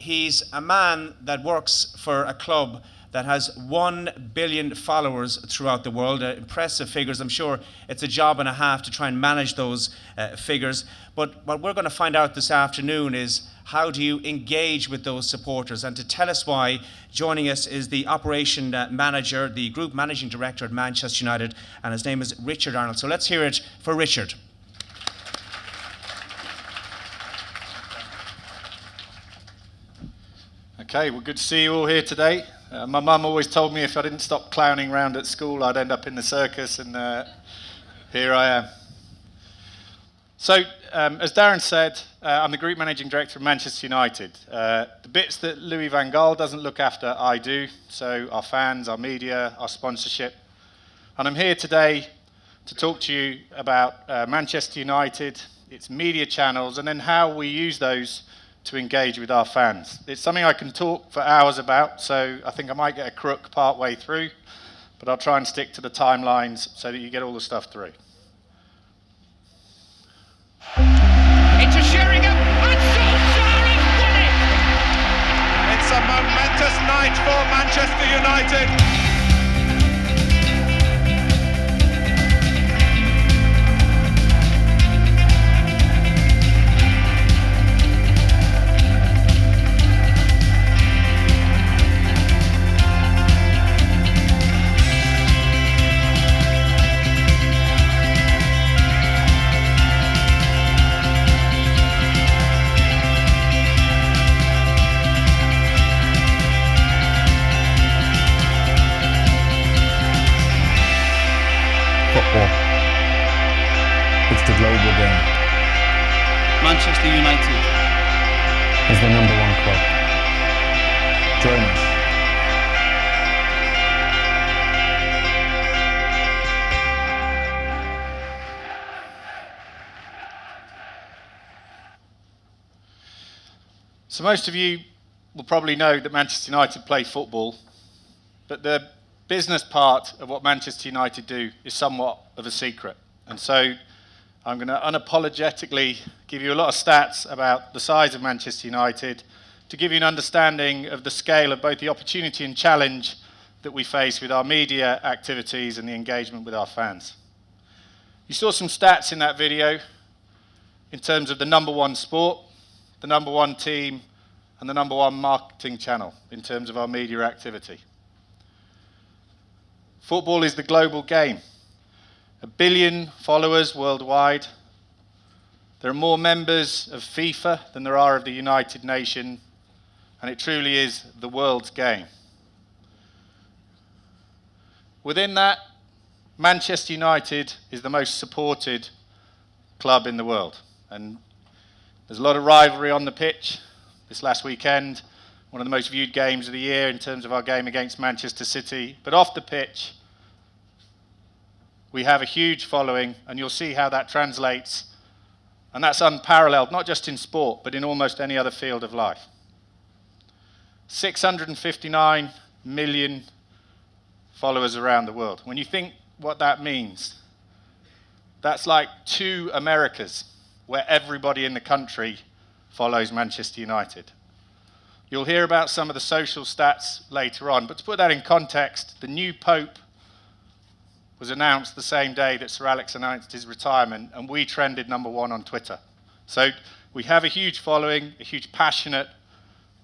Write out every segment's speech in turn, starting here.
He's a man that works for a club that has 1 billion followers throughout the world. Impressive figures. I'm sure it's a job and a half to try and manage those figures. But what we're going to find out this afternoon is how do you engage with those supporters? And to tell us why, joining us is the operation manager, the group managing director at Manchester United, and his name is Richard Arnold. So let's hear it for Richard. Okay, well, good to see you all here today. My mum always told me if I didn't stop clowning around at school, I'd end up in the circus, and here I am. So, as Darren said, I'm the Group Managing Director of Manchester United. The bits that Louis van Gaal doesn't look after, I do. So, our fans, our media, our sponsorship. And I'm here today to talk to you about Manchester United, its media channels, and then how we use those to engage with our fans. It's something I can talk for hours about, so I think I might get a crook part way through, but I'll try and stick to the timelines so that you get all the stuff through. Into Sheringham, and Solskjaer has won it! It's a momentous night for Manchester United. It's the global game. Manchester United is the #1 club. Join us. So most of you will probably know that Manchester United play football, but the business part of what Manchester United do is somewhat of a secret. And so I'm going to unapologetically give you a lot of stats about the size of Manchester United to give you an understanding of the scale of both the opportunity and challenge that we face with our media activities and the engagement with our fans. You saw some stats in that video in terms of the #1 sport, the #1 team, and the #1 marketing channel in terms of our media activity. Football is the global game. 1 billion followers worldwide. There are more members of FIFA than there are of the United Nations, and it truly is the world's game. Within that, Manchester United is the most supported club in the world, and there's a lot of rivalry on the pitch. This last weekend, one of the most viewed games of the year in terms of our game against Manchester City, but off the pitch, we have a huge following, and you'll see how that translates. And that's unparalleled, not just in sport, but in almost any other field of life. 659 million followers around the world. When you think what that means, that's like 2 Americas, where everybody in the country follows Manchester United. You'll hear about some of the social stats later on, but to put that in context, the new Pope was announced the same day that Sir Alex announced his retirement, and we trended #1 on Twitter. So we have a huge following, a huge passionate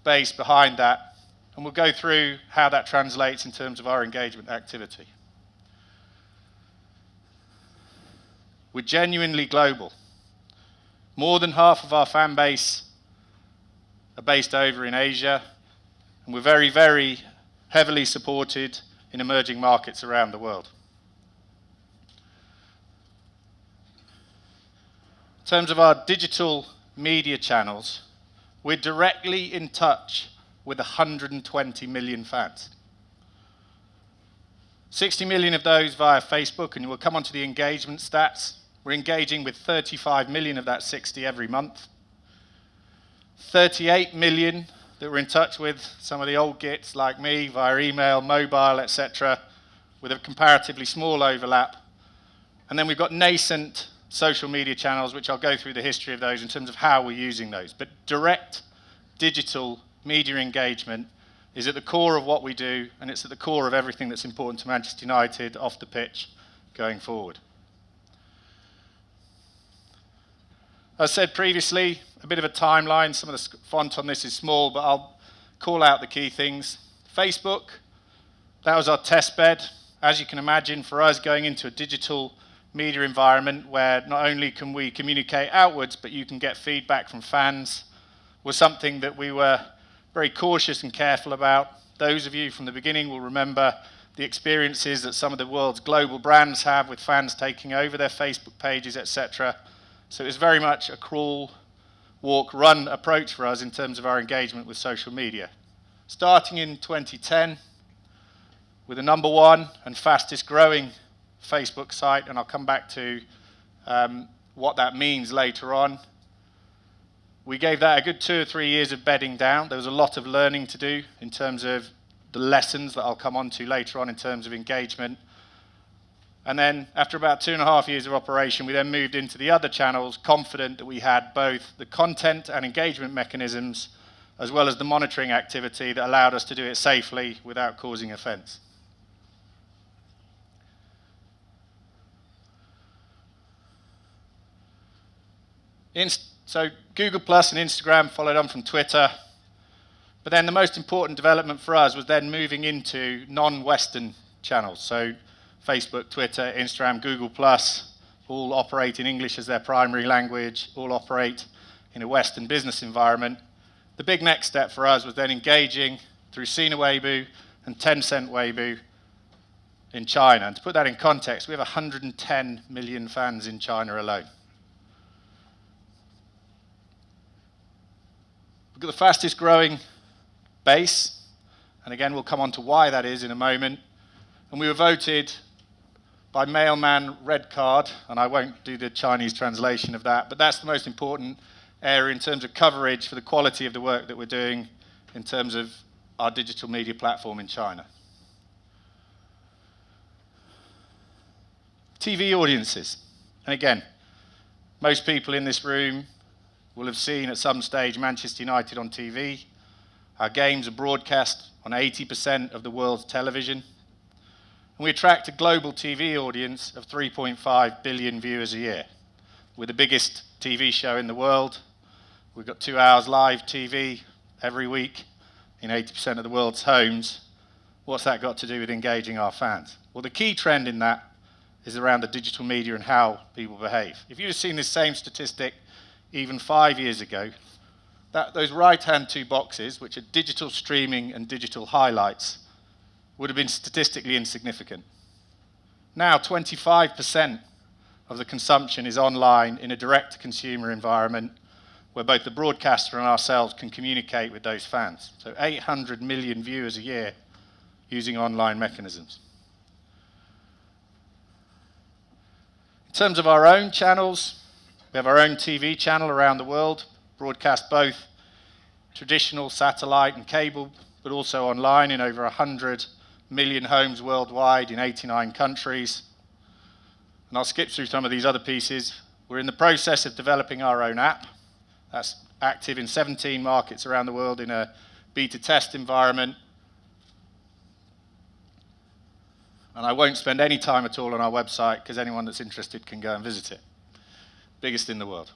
base behind that, and we'll go through how that translates in terms of our engagement activity. We're genuinely global. More than half of our fan base are based over in Asia, and we're very, very heavily supported in emerging markets around the world. In terms of our digital media channels, we're directly in touch with 120 million fans. 60 million of those via Facebook, and we'll come on to the engagement stats. We're engaging with 35 million of that 60 every month. 38 million that we're in touch with some of the old gits like me via email, mobile, etc., with a comparatively small overlap. And then we've got nascent social media channels, which I'll go through the history of those in terms of how we're using those. But direct digital media engagement is at the core of what we do, and it's at the core of everything that's important to Manchester United off the pitch going forward. As I said previously, a bit of a timeline. Some of the font on this is small, but I'll call out the key things. Facebook, that was our test bed. As you can imagine, for us going into a digital media environment where not only can we communicate outwards, but you can get feedback from fans, was something that we were very cautious and careful about. Those of you from the beginning will remember the experiences that some of the world's global brands have with fans taking over their Facebook pages, etc. So it was very much a crawl, walk, run approach for us in terms of our engagement with social media. Starting in 2010 with the number one and fastest growing Facebook site, and I'll come back to what that means later on. We gave that a good 2 or 3 years of bedding down. There was a lot of learning to do in terms of the lessons that I'll come on to later on in terms of engagement. And then after about 2.5 years of operation, we then moved into the other channels, confident that we had both the content and engagement mechanisms, as well as the monitoring activity that allowed us to do it safely without causing offence. So Google Plus and Instagram followed on from Twitter. But then the most important development for us was then moving into non-Western channels. So Facebook, Twitter, Instagram, Google Plus, all operate in English as their primary language, all operate in a Western business environment. The big next step for us was then engaging through Sina Weibo and Tencent Weibo in China. And to put that in context, we have 110 million fans in China alone. We've got the fastest growing base, and again we'll come on to why that is in a moment. And we were voted by Mailman Red Card, and I won't do the Chinese translation of that, but that's the most important area in terms of coverage for the quality of the work that we're doing in terms of our digital media platform in China. TV audiences. And again, most people in this room will have seen at some stage Manchester United on TV. Our games are broadcast on 80% of the world's television. And we attract a global TV audience of 3.5 billion viewers a year. We're the biggest TV show in the world. We've got 2 hours live TV every week in 80% of the world's homes. What's that got to do with engaging our fans? Well, the key trend in that is around the digital media and how people behave. If you'd have seen this same statistic even 5 years ago, those right-hand two boxes, which are digital streaming and digital highlights, would have been statistically insignificant. Now, 25% of the consumption is online in a direct-to-consumer environment where both the broadcaster and ourselves can communicate with those fans. So 800 million viewers a year using online mechanisms. In terms of our own channels, we have our own TV channel around the world, broadcast both traditional satellite and cable, but also online in over 100 million homes worldwide in 89 countries. And I'll skip through some of these other pieces. We're in the process of developing our own app. That's active in 17 markets around the world in a beta test environment. And I won't spend any time at all on our website because anyone that's interested can go and visit it. Biggest in the world.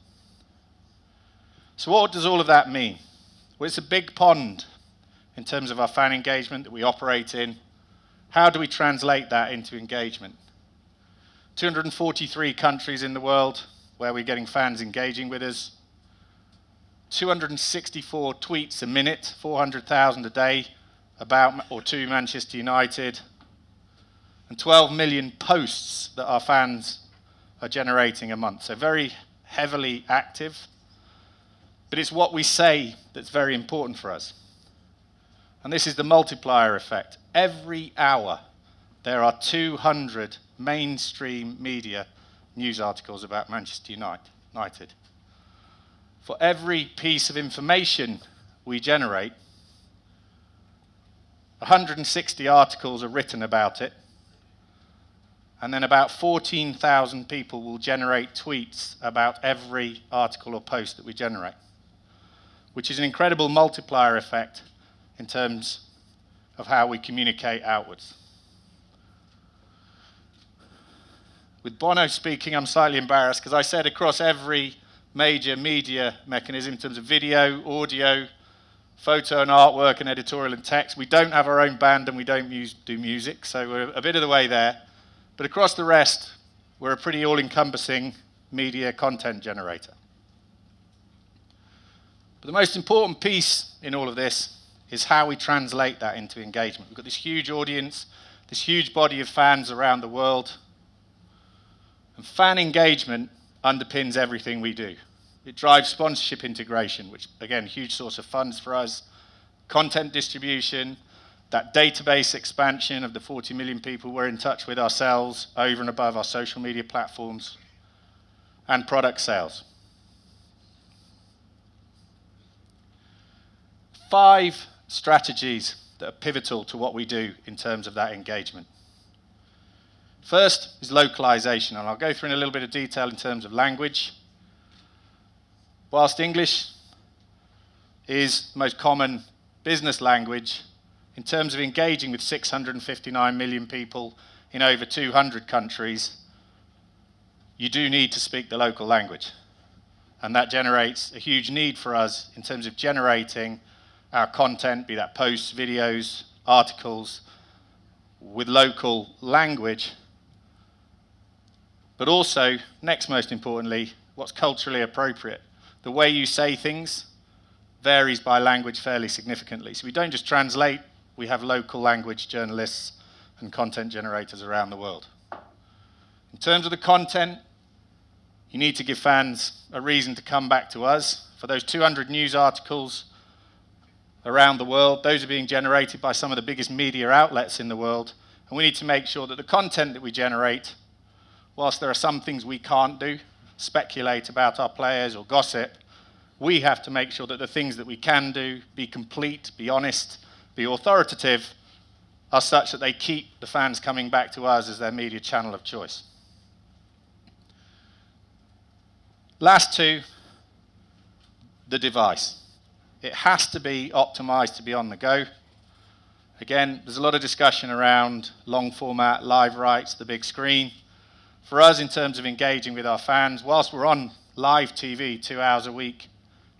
So what does all of that mean? Well, it's a big pond in terms of our fan engagement that we operate in. How do we translate that into engagement? 243 countries in the world where we're getting fans engaging with us. 264 tweets a minute, 400,000 a day about or to Manchester United. And 12 million posts that our fans are generating a month. So very heavily active. But it's what we say that's very important for us. And this is the multiplier effect. Every hour there are 200 mainstream media news articles about Manchester United. For every piece of information we generate, 160 articles are written about it. And then about 14,000 people will generate tweets about every article or post that we generate. which is an incredible multiplier effect in terms of how we communicate outwards. With Bono speaking, I'm slightly embarrassed because I said across every major media mechanism in terms of video, audio, photo and artwork and editorial and text, we don't have our own band and we don't do music, so we're a bit of the way there. But across the rest, we're a pretty all-encompassing media content generator. But the most important piece in all of this is how we translate that into engagement. We've got this huge audience, this huge body of fans around the world, and fan engagement underpins everything we do. It drives sponsorship integration, which, again, huge source of funds for us, content distribution, that database expansion of the 40 million people we're in touch with ourselves over and above our social media platforms, and product sales. 5 strategies that are pivotal to what we do in terms of that engagement. First is localization, and I'll go through in a little bit of detail in terms of language. Whilst English is the most common business language, in terms of engaging with 659 million people in over 200 countries, you do need to speak the local language. And that generates a huge need for us in terms of generating our content, be that posts, videos, articles, with local language. But also, next most importantly, what's culturally appropriate. The way you say things varies by language fairly significantly. So we don't just translate, we have local language journalists and content generators around the world. In terms of the content, you need to give fans a reason to come back to us. For those 200 news articles around the world, those are being generated by some of the biggest media outlets in the world, and we need to make sure that the content that we generate, whilst there are some things we can't do, speculate about our players or gossip, we have to make sure that the things that we can do, be complete, be honest, be authoritative, are such that they keep the fans coming back to us as their media channel of choice. Last 2, the device. It has to be optimized to be on the go. Again, there's a lot of discussion around long format, live rights, the big screen. For us, in terms of engaging with our fans, whilst we're on live TV 2 hours a week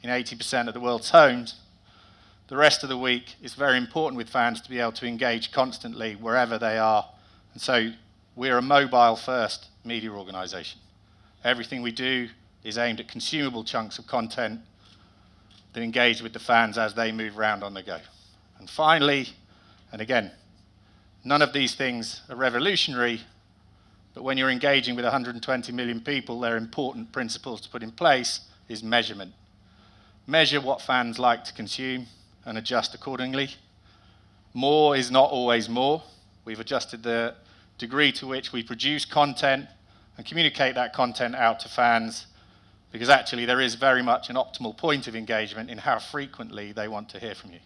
in 80% of the world's homes, the rest of the week it's very important with fans to be able to engage constantly wherever they are. And so we're a mobile-first media organisation. Everything we do is aimed at consumable chunks of content that engage with the fans as they move around on the go. And finally, and again, none of these things are revolutionary, but when you're engaging with 120 million people, there are important principles to put in place is measurement. Measure what fans like to consume and adjust accordingly. More is not always more. We've adjusted the degree to which we produce content and communicate that content out to fans, because actually there is very much an optimal point of engagement in how frequently they want to hear from you.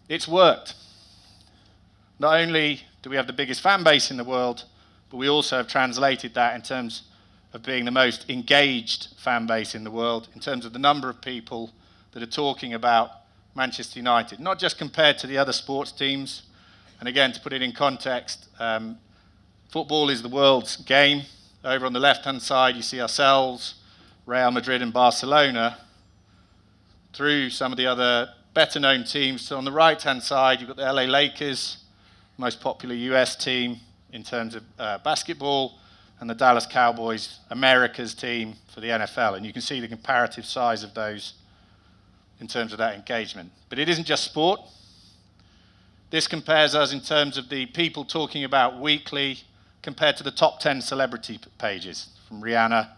It's worked. Not only do we have the biggest fan base in the world, but we also have translated that in terms of being the most engaged fan base in the world, in terms of the number of people that are talking about Manchester United, not just compared to the other sports teams. And again, to put it in context, football is the world's game. Over on the left-hand side, you see ourselves, Real Madrid and Barcelona, through some of the other better-known teams. So on the right-hand side, you've got the LA Lakers, most popular US team in terms of basketball, and the Dallas Cowboys, America's team for the NFL. And you can see the comparative size of those in terms of that engagement. But it isn't just sport. This compares us in terms of the people talking about weekly compared to the top 10 celebrity pages, from Rihanna,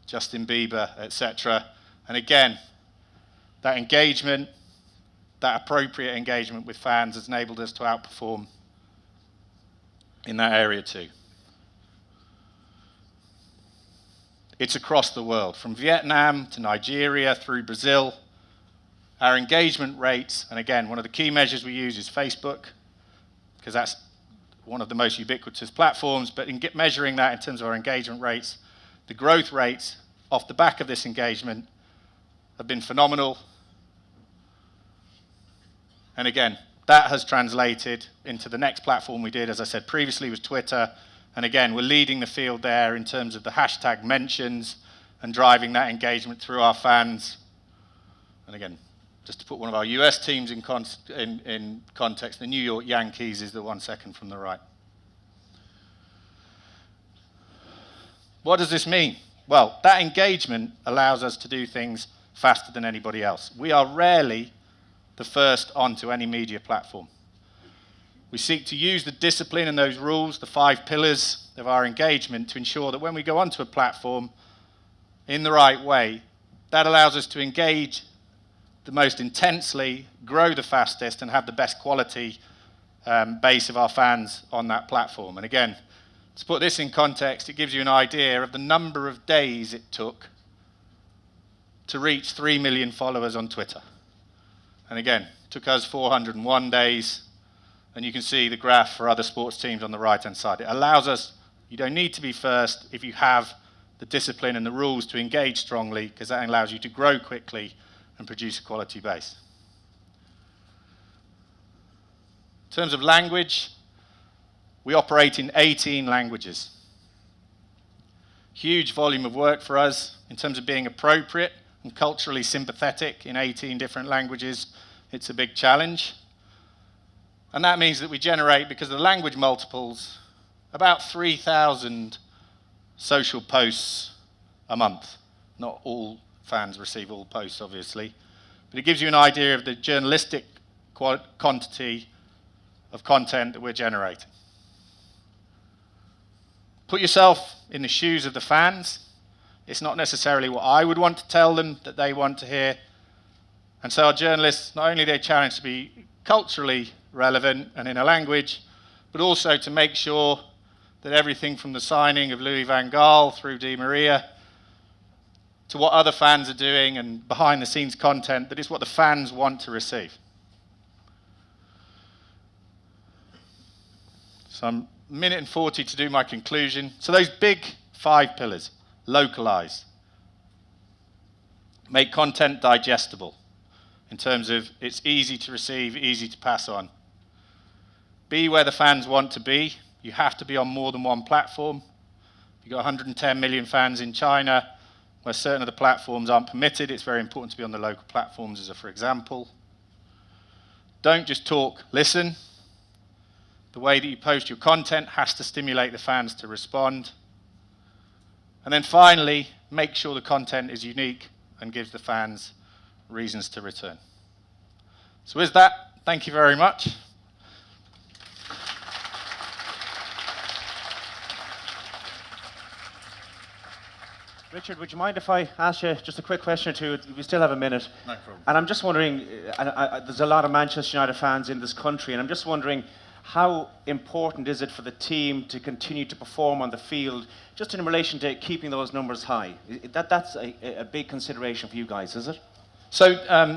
Justin Bieber, etc. And again, that engagement, that appropriate engagement with fans has enabled us to outperform in that area too. It's across the world, from Vietnam to Nigeria through Brazil. Our engagement rates, and again, one of the key measures we use is Facebook, because that's one of the most ubiquitous platforms, but in measuring that in terms of our engagement rates, the growth rates off the back of this engagement have been phenomenal. And again, that has translated into the next platform we did, as I said previously, was Twitter. And again, we're leading the field there in terms of the hashtag mentions and driving that engagement through our fans. And again, just to put one of our US teams in context, the New York Yankees is the 1 second from the right. What does this mean? Well, that engagement allows us to do things faster than anybody else. We are rarely the first onto any media platform. We seek to use the discipline and those rules, the 5 pillars of our engagement, to ensure that when we go onto a platform in the right way, that allows us to engage the most intensely, grow the fastest, and have the best quality base of our fans on that platform. And again, to put this in context, it gives you an idea of the number of days it took to reach 3 million followers on Twitter. And again, it took us 401 days, and you can see the graph for other sports teams on the right-hand side. It allows us, you don't need to be first if you have the discipline and the rules to engage strongly, because that allows you to grow quickly and produce a quality base. In terms of language, we operate in 18 languages. Huge volume of work for us in terms of being appropriate and culturally sympathetic in 18 different languages. It's a big challenge. And that means that we generate, because of the language multiples, about 3,000 social posts a month. Not all fans receive all posts, obviously, but it gives you an idea of the journalistic quantity of content that we're generating. Put yourself in the shoes of the fans. It's not necessarily what I would want to tell them that they want to hear. And so our journalists, not only are they challenged to be culturally relevant and in a language, but also to make sure that everything from the signing of Louis van Gaal through Di Maria to what other fans are doing and behind-the-scenes content, that is what the fans want to receive. So I'm a minute and 40 to do my conclusion. So those big 5 pillars: localize, make content digestible in terms of it's easy to receive, easy to pass on. Be where the fans want to be. You have to be on more than one platform. You've got 110 million fans in China, where certain of the platforms aren't permitted. It's very important to be on the local platforms, as a for example. Don't just talk, listen. The way that you post your content has to stimulate the fans to respond. And then finally, make sure the content is unique and gives the fans reasons to return. So with that, thank you very much. Richard, would you mind if I ask you just a quick question or two? We still have a minute. No problem. And I'm just wondering, there's a lot of Manchester United fans in this country, and I'm just wondering, how important is it for the team to continue to perform on the field, just in relation to keeping those numbers high? That's a big consideration for you guys, is it? So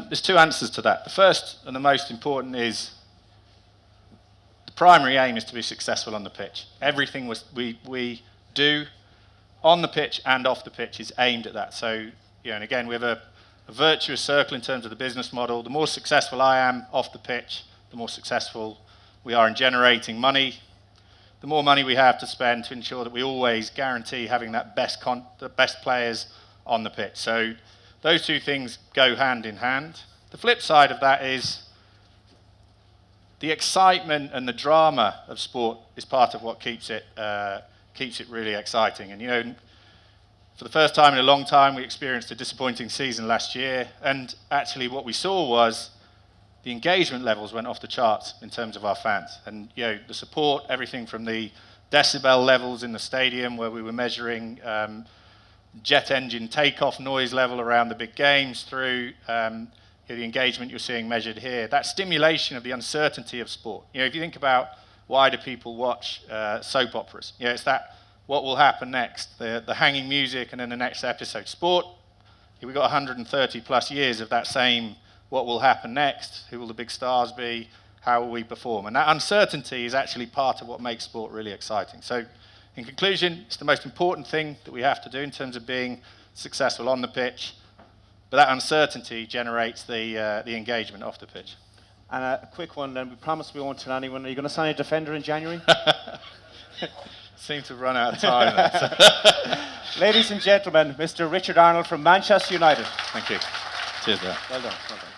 there's 2 answers to that. The first and the most important is the primary aim is to be successful on the pitch. Everything we do on the pitch and off the pitch is aimed at that. So, and again, we have a virtuous circle in terms of the business model. The more successful I am off the pitch, the more successful we are in generating money. The more money we have to spend to ensure that we always guarantee having that the best players on the pitch. So those 2 things go hand in hand. The flip side of that is the excitement and the drama of sport is part of what keeps it really exciting. And for the first time in a long time, we experienced a disappointing season last year, and actually what we saw was the engagement levels went off the charts in terms of our fans. And the support, everything from the decibel levels in the stadium, where we were measuring jet engine takeoff noise level around the big games, through the engagement you're seeing measured here. That stimulation of the uncertainty of sport. If you think about why do people watch soap operas, it's that what will happen next, the hanging music, and then the next episode. Sport, we've got 130 plus years of that same what will happen next, who will the big stars be, how will we perform. And that uncertainty is actually part of what makes sport really exciting. So in conclusion, it's the most important thing that we have to do in terms of being successful on the pitch. But But that uncertainty generates the engagement off the pitch. And a quick one, and we promise we won't tell anyone. Are you going to sign a defender in January? Seem to run out of time there. Ladies and gentlemen, Mr. Richard Arnold from Manchester United. Thank you. Cheers, Brad. Well done. Well done.